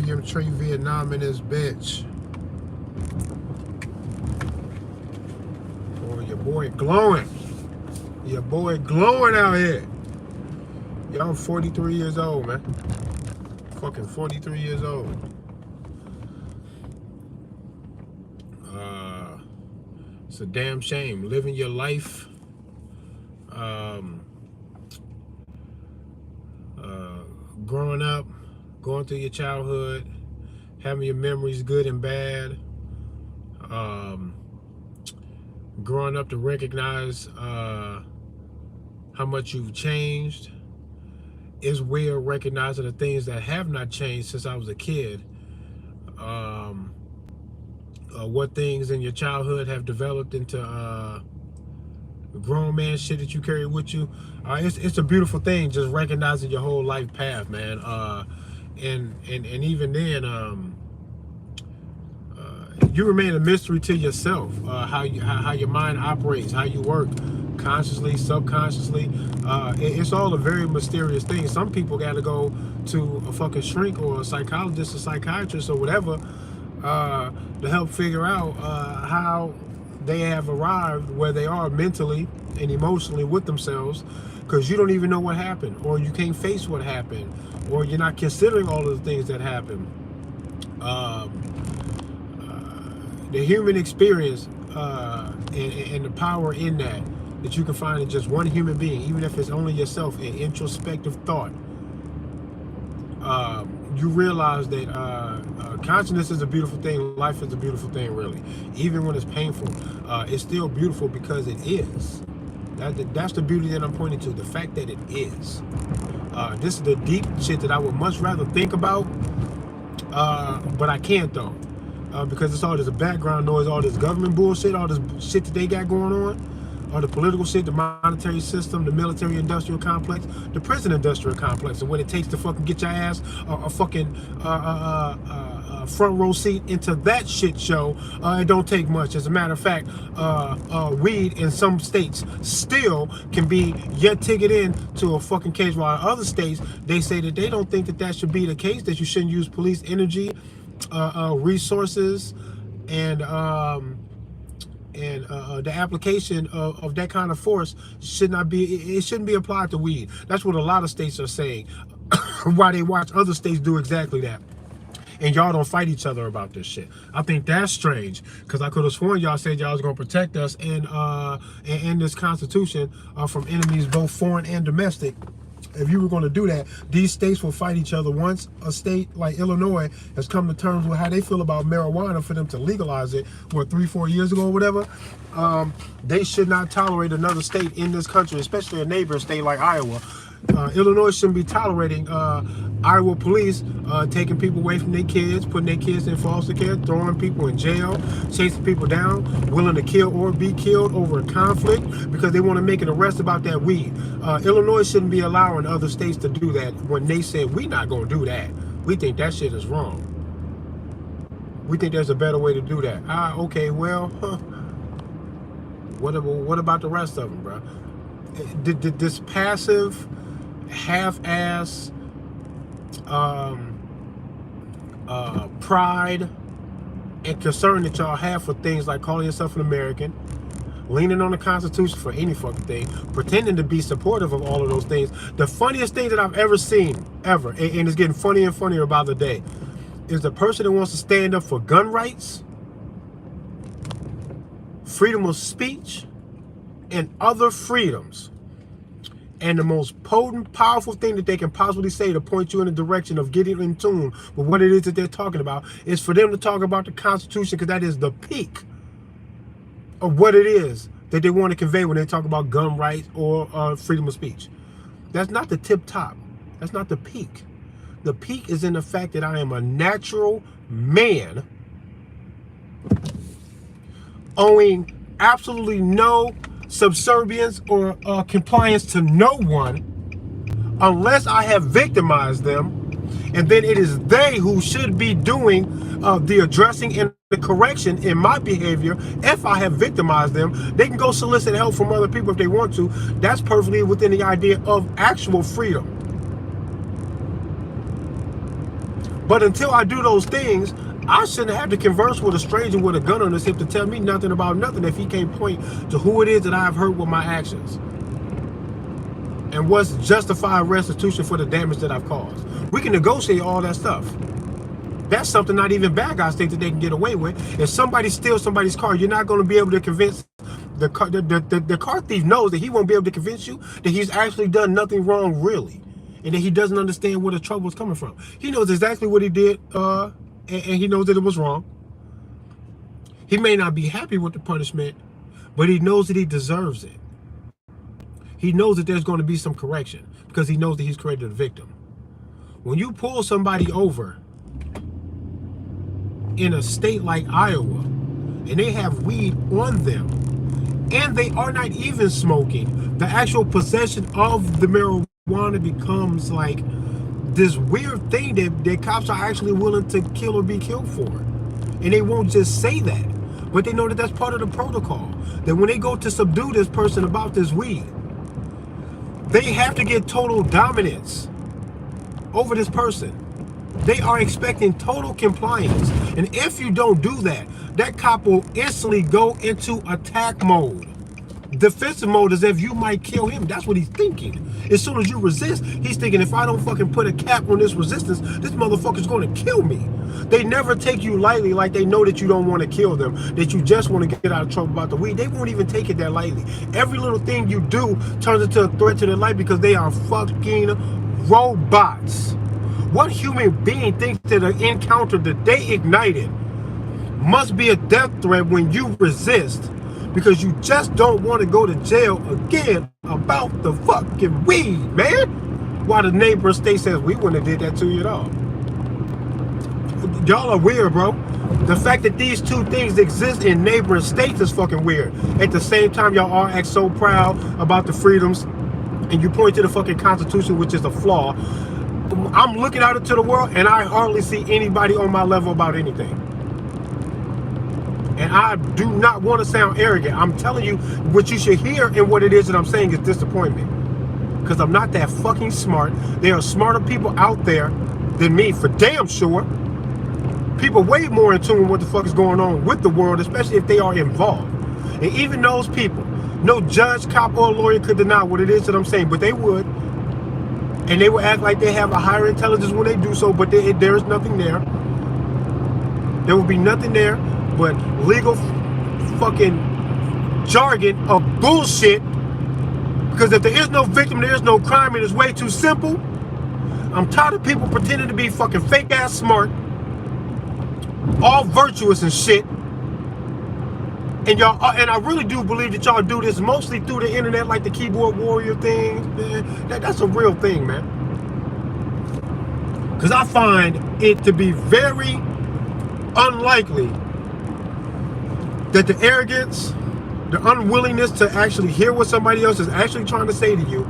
PM Trey Vietnam in this bitch. Oh, your boy glowing. Your boy glowing out here. Yo, I'm 43 years old, man. Fucking 43 years old. It's a damn shame. Living your life, um, growing up, going through your childhood, having your memories good and bad, um, growing up to recognize how much you've changed. Is weird recognizing the things that have not changed since I was a kid. Um, what things in your childhood have developed into grown man shit that you carry with you. It's a beautiful thing just recognizing your whole life path, man. And even then, you remain a mystery to yourself. How your mind operates, how you work, consciously, subconsciously. It's all a very mysterious thing. Some people got to go to a fucking shrink or a psychologist or psychiatrist or whatever to help figure out how they have arrived where they are mentally and emotionally with themselves, because you don't even know what happened, or you can't face what happened, or you're not considering all of the things that happened. The human experience and the power in that you can find in just one human being, even if it's only yourself, an introspective thought. You realize that consciousness is a beautiful thing. Life is a beautiful thing, really. Even when it's painful, it's still beautiful because it is. That's the beauty that I'm pointing to, the fact that it is. This is the deep shit that I would much rather think about, but I can't though, because it's all this background noise, all this government bullshit, all this shit that they got going on. Or the political shit, the monetary system, the military industrial complex, the prison industrial complex, and what it takes to fucking get your ass a fucking front row seat into that shit show. It don't take much. As a matter of fact, weed in some states still can be your ticket in to a fucking case, while in other states they say that they don't think that that should be the case, that you shouldn't use police energy, resources, and the application of that kind of force shouldn't be applied to weed. That's what a lot of states are saying. Why they watch other states do exactly that. And y'all don't fight each other about this shit. I think that's strange, because I could have sworn y'all said y'all was gonna protect us and this Constitution from enemies both foreign and domestic. If you were going to do that, these states will fight each other. Once a state like Illinois has come to terms with how they feel about marijuana for them to legalize it, 3-4 years ago or whatever, they should not tolerate another state in this country, especially a neighboring state like Iowa. Illinois shouldn't be tolerating Iowa police taking people away from their kids, putting their kids in foster care, throwing people in jail, chasing people down, willing to kill or be killed over a conflict because they want to make an arrest about that weed. Illinois shouldn't be allowing other states to do that when they said, we're not going to do that. We think that shit is wrong. We think there's a better way to do that. Okay, well, what about the rest of them, bro? This passive, half-ass pride and concern that y'all have for things like calling yourself an American, leaning on the Constitution for any fucking thing, pretending to be supportive of all of those things. The funniest thing that I've ever seen, ever, and it's getting funnier and funnier by the day, is the person that wants to stand up for gun rights, freedom of speech, and other freedoms. And the most potent, powerful thing that they can possibly say to point you in the direction of getting in tune with what it is that they're talking about is for them to talk about the Constitution, because that is the peak of what it is that they want to convey when they talk about gun rights or freedom of speech. That's not the tip top. That's not the peak. The peak is in the fact that I am a natural man owing absolutely no subservience or compliance to no one unless I have victimized them, and then it is they who should be doing the addressing and the correction in my behavior. If I have victimized them, they can go solicit help from other people if they want to. That's perfectly within the idea of actual freedom. But until I do those things, I shouldn't have to converse with a stranger with a gun on his hip to tell me nothing about nothing if he can't point to who it is that I have hurt with my actions and what's justified restitution for the damage that I've caused. We can negotiate all that stuff. That's something not even bad guys think that they can get away with. If somebody steals somebody's car, you're not going to be able to convince the car thief knows that he won't be able to convince you that he's actually done nothing wrong really, and that he doesn't understand where the trouble is coming from. He knows exactly what he did, and he knows that it was wrong. He may not be happy with the punishment, but he knows that he deserves it. He knows that there's going to be some correction because he knows that he's created a victim. When you pull somebody over in a state like Iowa and they have weed on them and they are not even smoking, the actual possession of the marijuana becomes like this weird thing that cops are actually willing to kill or be killed for. And they won't just say that, but they know that that's part of the protocol. That when they go to subdue this person about this weed, they have to get total dominance over this person. They are expecting total compliance. And if you don't do that, that cop will instantly go into attack mode. Defensive mode, as if you might kill him. That's what he's thinking. As soon as you resist, he's thinking, if I don't fucking put a cap on this resistance, this motherfucker's going to kill me. They never take you lightly, like they know that you don't want to kill them, that you just want to get out of trouble about the weed. They won't even take it that lightly. Every little thing you do turns into a threat to their life because they are fucking robots. What human being thinks that an encounter that they ignited must be a death threat when you resist because you just don't want to go to jail again about the fucking weed, man? While the neighboring state says, we wouldn't have did that to you at all. Y'all are weird, bro. The fact that these two things exist in neighboring states is fucking weird. At the same time, y'all all act so proud about the freedoms and you point to the fucking Constitution, which is a flaw. I'm looking out into the world and I hardly see anybody on my level about anything. And I do not want to sound arrogant. I'm telling you what you should hear, and what it is that I'm saying is disappointment. Because I'm not that fucking smart. There are smarter people out there than me, for damn sure. People way more in tune with what the fuck is going on with the world, especially if they are involved. And even those people, no judge, cop, or lawyer could deny what it is that I'm saying, but they would. And they would act like they have a higher intelligence when they do so, but there is nothing there. There will be nothing there but legal fucking jargon of bullshit. Because if there is no victim, there is no crime, and it's way too simple. I'm tired of people pretending to be fucking fake ass smart, all virtuous and shit. And y'all, and I really do believe that y'all do this mostly through the internet, like the keyboard warrior thing. Man, that's a real thing, man. Because I find it to be very unlikely that the arrogance, the unwillingness to actually hear what somebody else is actually trying to say to you,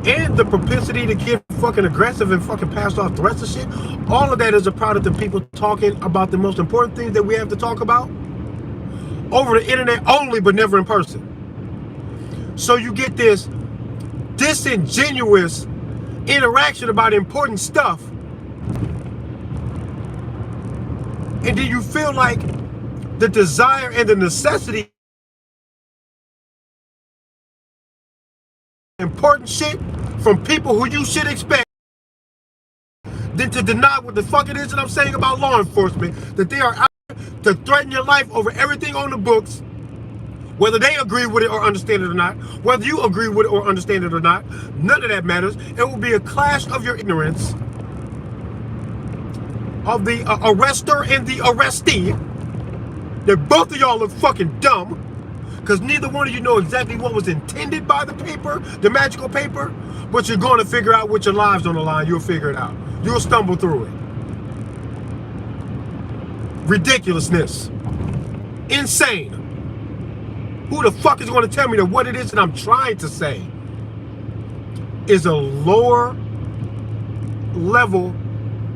and the propensity to get fucking aggressive and fucking pass off threats and shit, all of that is a product of people talking about the most important things that we have to talk about over the internet only, but never in person. So you get this disingenuous interaction about important stuff, and then you feel like the desire and the necessity important shit from people who you should expect than to deny what the fuck it is that I'm saying about law enforcement, that they are out to threaten your life over everything on the books, whether they agree with it or understand it or not, whether you agree with it or understand it or not, none of that matters. It will be a clash of your ignorance, of the arrestor and the arrestee, that both of y'all look fucking dumb, because neither one of you know exactly what was intended by the paper, the magical paper, but you're going to figure out with your lives on the line. You'll figure it out. You'll stumble through it. Ridiculousness. Insane. Who the fuck is going to tell me that what it is that I'm trying to say is a lower level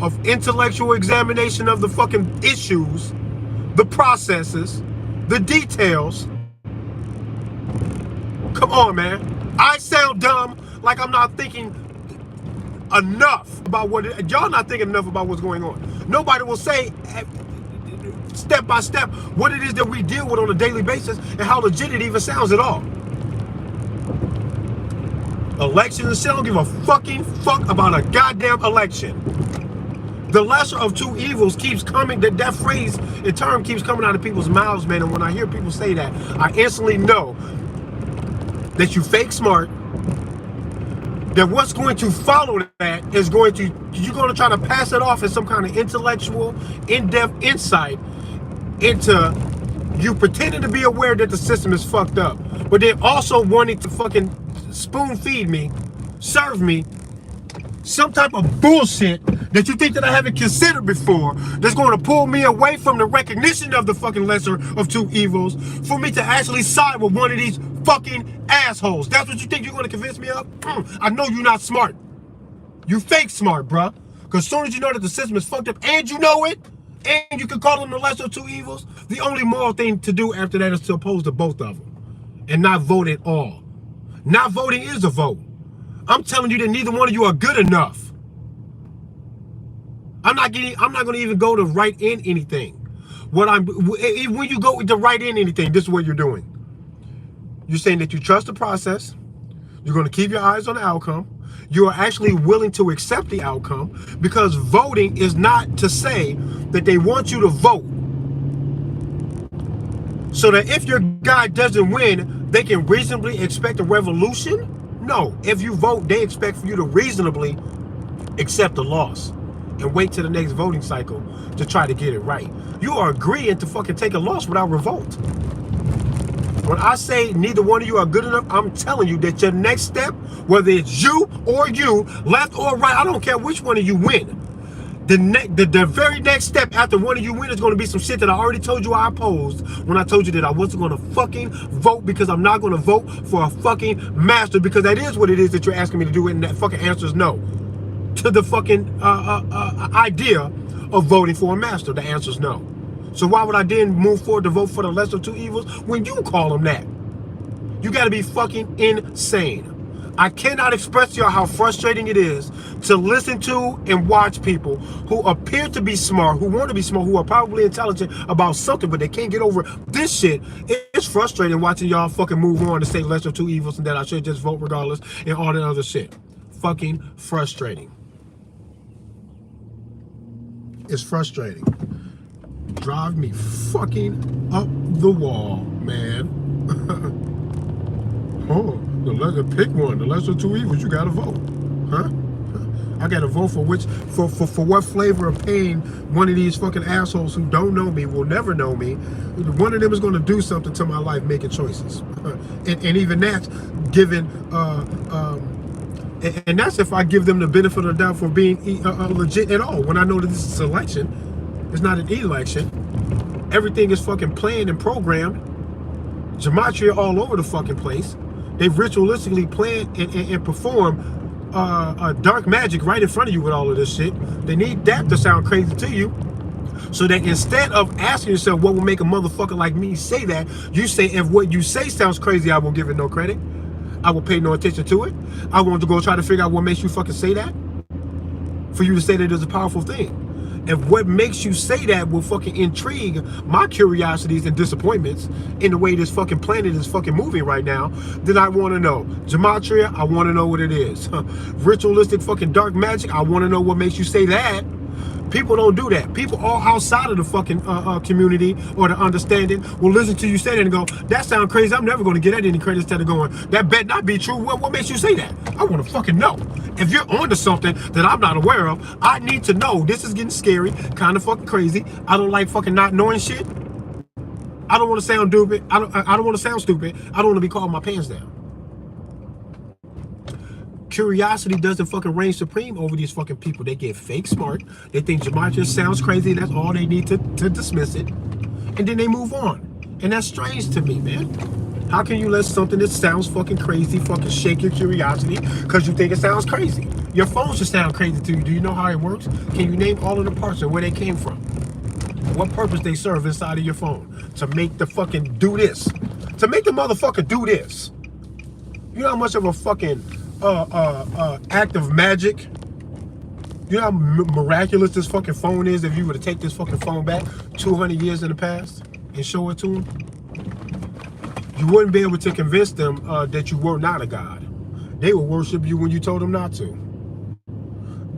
of intellectual examination of the fucking issues, the processes, the details? Come on, man. I sound dumb, like I'm not thinking enough about y'all not thinking enough about what's going on. Nobody will say step by step what it is that we deal with on a daily basis and how legit it even sounds at all. Elections and shit, I don't give a fucking fuck about a goddamn election. The lesser of two evils keeps coming, that phrase and term keeps coming out of people's mouths, man. And when I hear people say that, I instantly know that you fake smart, that what's going to follow that is you're going to try to pass it off as some kind of intellectual, in-depth insight into you pretending to be aware that the system is fucked up, but then also wanting to fucking spoon feed me, serve me some type of bullshit that you think that I haven't considered before, that's going to pull me away from the recognition of the fucking lesser of two evils for me to actually side with one of these fucking assholes. That's what you think you're going to convince me of? I know you're not smart. You fake smart, bruh. Because as soon as you know that the system is fucked up and you know it, and you can call them the lesser of two evils, the only moral thing to do after that is to oppose to both of them and not vote at all. Not voting is a vote. I'm telling you that neither one of you are good enough. I'm not going to even go to write in anything. When you go to write in anything, this is what you're doing. You're saying that you trust the process. You're going to keep your eyes on the outcome. You are actually willing to accept the outcome, because voting is not to say that they want you to vote so that if your guy doesn't win, they can reasonably expect a revolution. No, if you vote, they expect for you to reasonably accept the loss and wait till the next voting cycle to try to get it right. You are agreeing to fucking take a loss without revolt. When I say neither one of you are good enough, I'm telling you that your next step, whether it's you or you, left or right, I don't care which one of you win. The very next step after one of you win is going to be some shit that I already told you I opposed when I told you that I wasn't going to fucking vote, because I'm not going to vote for a fucking master, because that is what it is that you're asking me to do, and that fucking answer is no. To the fucking idea of voting for a master, the answer is no. So why would I then move forward to vote for the lesser of two evils when you call them that? You got to be fucking insane. I cannot express to y'all how frustrating it is to listen to and watch people who appear to be smart, who want to be smart, who are probably intelligent about something, but they can't get over this shit. It's frustrating watching y'all fucking move on to say lesser of two evils and that I should just vote regardless and all that other shit. Fucking frustrating. It's frustrating. Drive me fucking up the wall, man. Oh, pick one. The lesser of two evils, you gotta vote. Huh? I gotta vote for what flavor of pain one of these fucking assholes who don't know me, will never know me. One of them is gonna do something to my life, making choices. And even that's given and that's if I give them the benefit of the doubt for being legit at all. When I know that this is a selection, it's not an election. Everything is fucking planned and programmed. Gematria all over the fucking place. They ritualistically plan and perform dark magic right in front of you with all of this shit. They need that to sound crazy to you, so that instead of asking yourself what will make a motherfucker like me say that, you say, if what you say sounds crazy, I won't give it no credit. I will pay no attention to it. I want to go try to figure out what makes you fucking say that, for you to say that it's a powerful thing. If what makes you say that will fucking intrigue my curiosities and disappointments in the way this fucking planet is fucking moving right now, then I want to know. Gematria, I want to know what it is. Ritualistic fucking dark magic, I want to know what makes you say that. People don't do that. People all outside of the fucking community or the understanding will listen to you say that and go, that sounds crazy. I'm never going to get that any credit, instead of going, that bet not be true. What makes you say that? I want to fucking know. If you're onto something that I'm not aware of, I need to know. This is getting scary, kind of fucking crazy. I don't like fucking not knowing shit. I don't want to sound stupid. I don't want to sound stupid. I don't want to be calling my pants down. Curiosity doesn't fucking reign supreme over these fucking people. They get fake smart. They think Gematria sounds crazy. That's all they need to dismiss it. And then they move on. And that's strange to me, man. How can you let something that sounds fucking crazy fucking shake your curiosity because you think it sounds crazy? Your phone should sound crazy to you. Do you know how it works? Can you name all of the parts and where they came from? What purpose they serve inside of your phone? To make the fucking do this. To make the motherfucker do this. You know how much of a fucking act of magic You know how miraculous this fucking phone is if you were to take this fucking phone back 200 years in the past and show it to them? You wouldn't be able to convince them that you were not a god. They will worship you when you told them not to.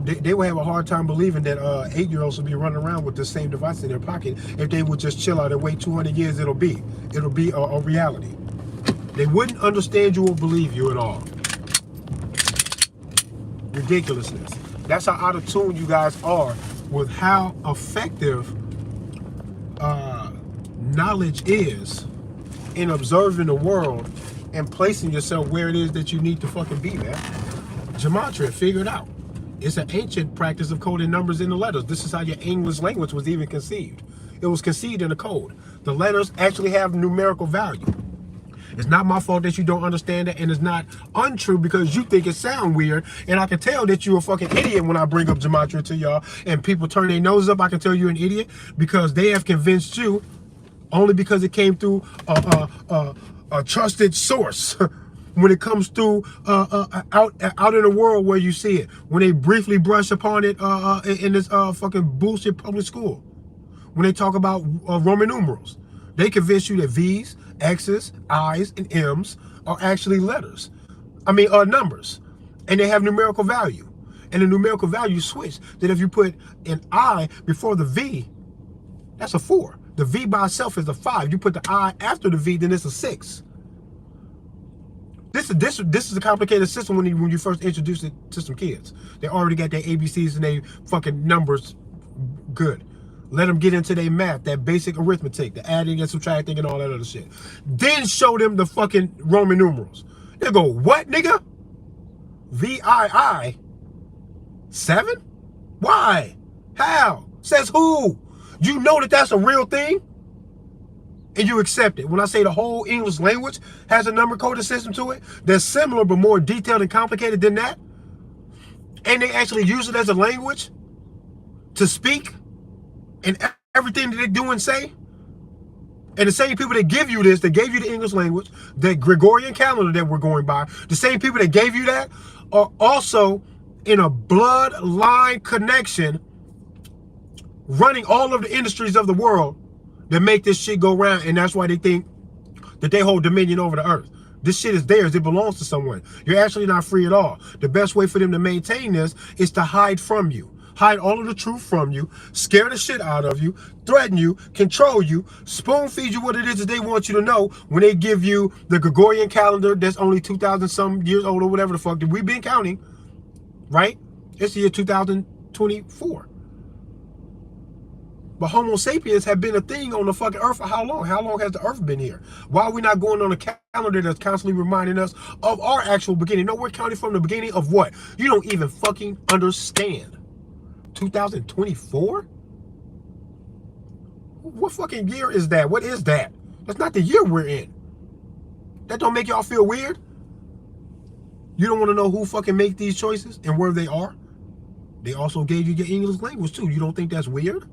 They will have a hard time believing that 8-year-olds will be running around with the same device in their pocket. If they would just chill out and wait 200 years, it'll be a reality. They wouldn't understand you or believe you at all. Ridiculousness. That's how out of tune you guys are with how effective knowledge is in observing the world and placing yourself where it is that you need to fucking be, man. Gematria, figure it out. It's an ancient practice of coding numbers in the letters. This is how your English language was even conceived. It was conceived in a code. The letters actually have numerical value. It's not my fault that you don't understand it, and it's not untrue because you think it sounds weird. And I can tell that you're a fucking idiot when I bring up gematria to y'all and people turn their noses up. I can tell you're an idiot because they have convinced you only because it came through a trusted source. When it comes through out in the world where you see it, when they briefly brush upon it in this fucking bullshit public school, when they talk about Roman numerals, they convince you that V's, X's, I's, and M's are actually letters. I mean, numbers, and they have numerical value. And the numerical value switch that if you put an I before the V, that's a 4. The V by itself is a 5. You put the I after the V, then it's a 6. This is a complicated system when you first introduce it to some kids. They already got their ABCs and they fucking numbers good. Let them get into their math, that basic arithmetic, the adding and subtracting and all that other shit. Then show them the fucking Roman numerals. They go, what, nigga? VII 7? Why? How? Says who? You know that that's a real thing? And you accept it. When I say the whole English language has a number coded system to it, that's similar but more detailed and complicated than that, and they actually use it as a language to speak and everything that they do and say, and the same people that give you this, that gave you the English language, the Gregorian calendar that we're going by, the same people that gave you that are also in a bloodline connection running all of the industries of the world that make this shit go round, and that's why they think that they hold dominion over the earth. This shit is theirs. It belongs to someone. You're actually not free at all. The best way for them to maintain this is to hide from you. Hide all of the truth from you, scare the shit out of you, threaten you, control you, spoon feed you what it is that they want you to know when they give you the Gregorian calendar that's only 2,000 some years old or whatever the fuck that we've been counting, right? It's the year 2024. But Homo sapiens have been a thing on the fucking earth for how long? How long has the earth been here? Why are we not going on a calendar that's constantly reminding us of our actual beginning? No, we're counting from the beginning of what? You don't even fucking understand. 2024? What fucking year is that? What is that? That's not the year we're in. That don't make y'all feel weird? You don't want to know who fucking make these choices and where they are? They also gave you your English language too. You don't think that's weird?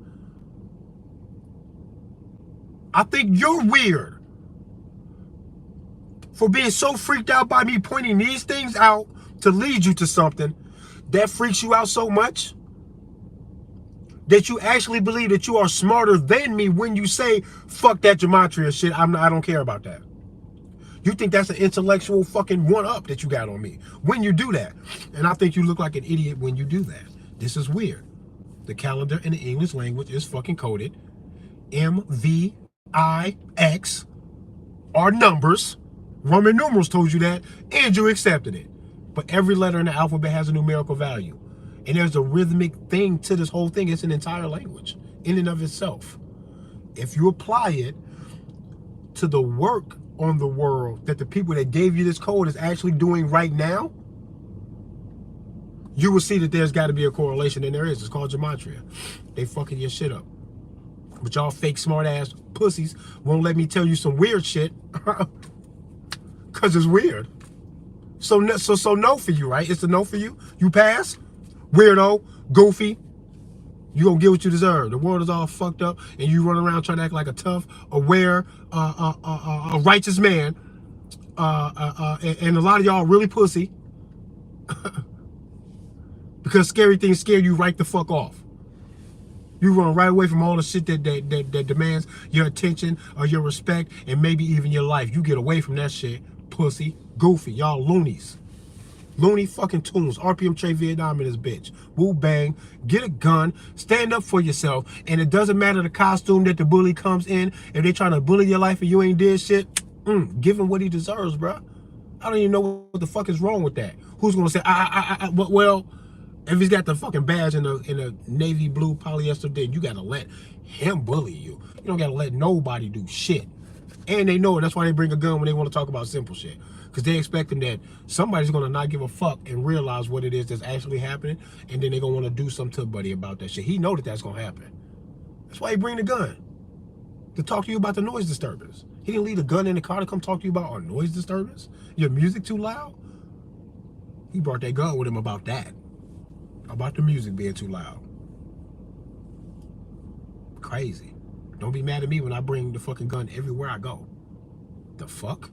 I think you're weird for being so freaked out by me pointing these things out to lead you to something that freaks you out so much that you actually believe that you are smarter than me when you say, fuck that gematria shit, I don't care about that. You think that's an intellectual fucking one-up that you got on me when you do that. And I think you look like an idiot when you do that. This is weird. The calendar in the English language is fucking coded. MVIX are numbers. Roman numerals told you that, and you accepted it. But every letter in the alphabet has a numerical value. And there's a rhythmic thing to this whole thing. It's an entire language in and of itself. If you apply it to the work on the world that the people that gave you this code is actually doing right now, you will see that there's got to be a correlation, and there is. It's called gematria. They fucking your shit up. But y'all fake smart ass pussies won't let me tell you some weird shit because it's weird. So no for you, right? It's a no for you. You pass, weirdo, goofy. You gonna get what you deserve. The world is all fucked up, and you run around trying to act like a tough, aware, a righteous man. And a lot of y'all really pussy Because scary things scare you right the fuck off. You run right away from all the shit that demands your attention or your respect and maybe even your life. You get away from that shit, pussy, goofy, y'all loonies. Looney fucking tunes. RPM Trey Vietnam in this bitch. Woo bang. Get a gun. Stand up for yourself. And it doesn't matter the costume that the bully comes in. If they trying to bully your life and you ain't did shit, give him what he deserves, bro. I don't even know what the fuck is wrong with that. Who's gonna say, well, if he's got the fucking badge in a navy blue polyester thing, you gotta let him bully you. You don't gotta let nobody do shit. And they know it. That's why they bring a gun when they want to talk about simple shit. Because they expecting that somebody's going to not give a fuck and realize what it is that's actually happening. And then they're going to want to do something to a buddy about that shit. He know that that's going to happen. That's why he bring the gun. To talk to you about the noise disturbance. He didn't leave the gun in the car to come talk to you about our noise disturbance. Your music too loud? He brought that gun with him about that. About the music being too loud. Crazy. Don't be mad at me when I bring the fucking gun everywhere I go. The fuck?